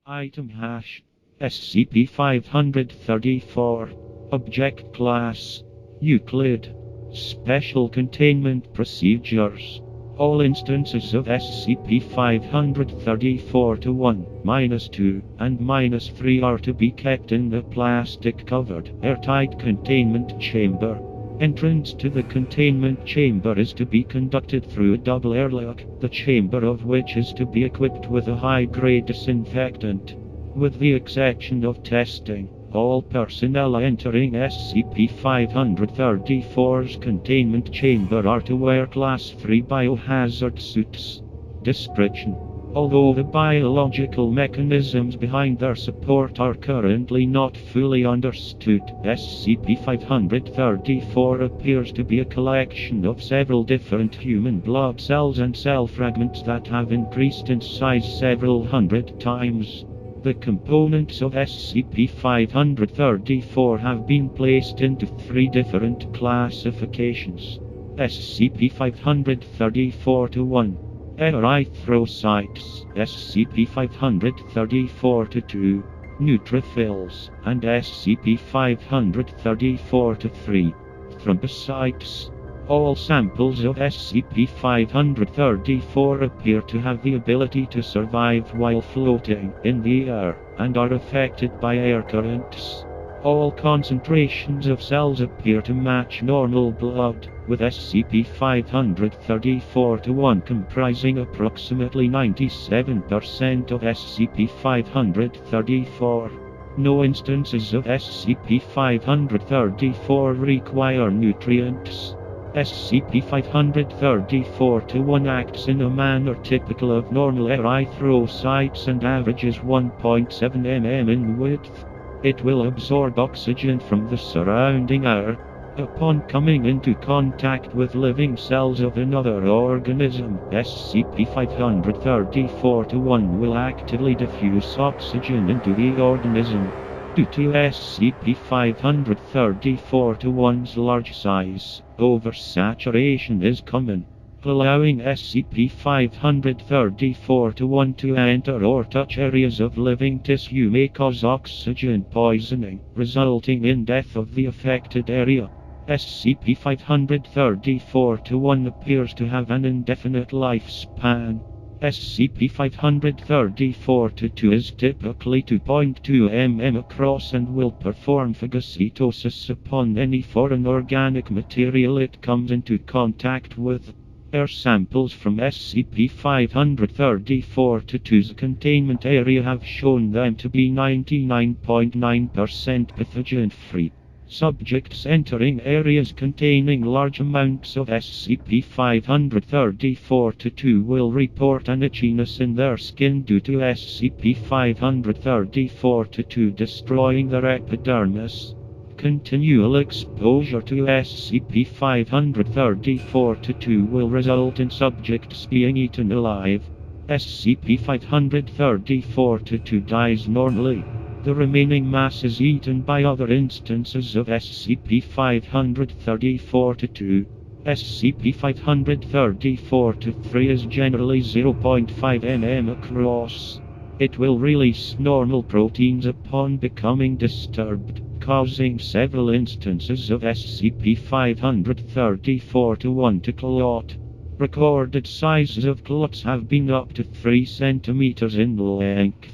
Item hash SCP-534. Object Class Euclid. Special Containment Procedures. All instances of SCP-534-1, -2, and -3 are to be kept in the plastic-covered, airtight containment chamber. Entrance to the containment chamber is to be conducted through a double airlock, the chamber of which is to be equipped with a high-grade disinfectant. With the exception of testing, all personnel entering SCP-534's containment chamber are to wear Class 3 biohazard suits. Description: although the biological mechanisms behind their support are currently not fully understood, SCP-534 appears to be a collection of several different human blood cells and cell fragments that have increased in size several hundred times. The components of SCP-534 have been placed into three different classifications. SCP-534-1 Erythrocytes, SCP-534-2 Neutrophils, and SCP-534-3 Thrombocytes. All samples of SCP-534 appear to have the ability to survive while floating in the air, and are affected by air currents. All concentrations of cells appear to match normal blood, with SCP-534-1 comprising approximately 97% of SCP-534. No instances of SCP-534 require nutrients. SCP-534-1 acts in a manner typical of normal erythrocytes and averages 1.7 mm in width. It will absorb oxygen from the surrounding air. Upon coming into contact with living cells of another organism, SCP-534-1 will actively diffuse oxygen into the organism. Due to SCP-534-1's large size, oversaturation is common. Allowing SCP-534-1 to enter or touch areas of living tissue may cause oxygen poisoning, resulting in death of the affected area. SCP-534-1 appears to have an indefinite lifespan. SCP-534-2 is typically 2.2 mm across and will perform phagocytosis upon any foreign organic material it comes into contact with. Air samples from SCP-534-2's containment area have shown them to be 99.9% pathogen-free. Subjects entering areas containing large amounts of SCP-534-2 will report an itchiness in their skin due to SCP-534-2 destroying their epidermis. Continual exposure to SCP-534-2 will result in subjects being eaten alive. SCP-534-2 dies normally. The remaining mass is eaten by other instances of SCP-534-2. SCP-534-3 is generally 0.5 mm across. It will release normal proteins upon becoming disturbed, causing several instances of SCP-534-1 to clot. Recorded sizes of clots have been up to 3 cm in length.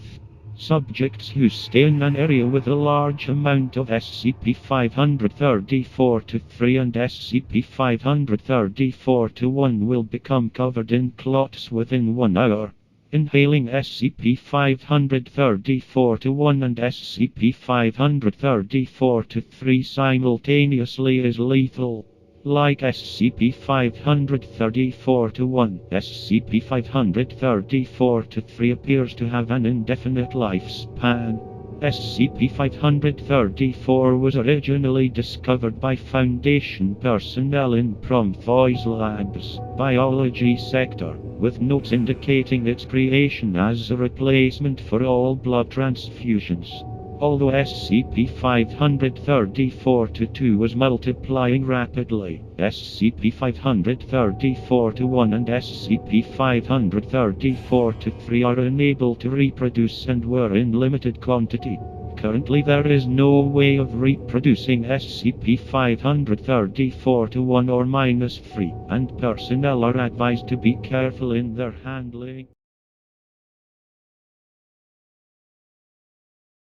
Subjects who stay in an area with a large amount of SCP-534-3 and SCP-534-1 will become covered in clots within 1 hour. Inhaling SCP-534-1 and SCP-534-3 simultaneously is lethal. Like SCP-534-1, SCP-534-3 appears to have an indefinite lifespan. SCP-534 was originally discovered by Foundation personnel in Prometheus Labs, biology sector, with notes indicating its creation as a replacement for all blood transfusions. Although SCP-534-2 was multiplying rapidly, SCP-534-1 and SCP-534-3 are unable to reproduce and were in limited quantity. Currently there is no way of reproducing SCP-534-1 or -3, and personnel are advised to be careful in their handling.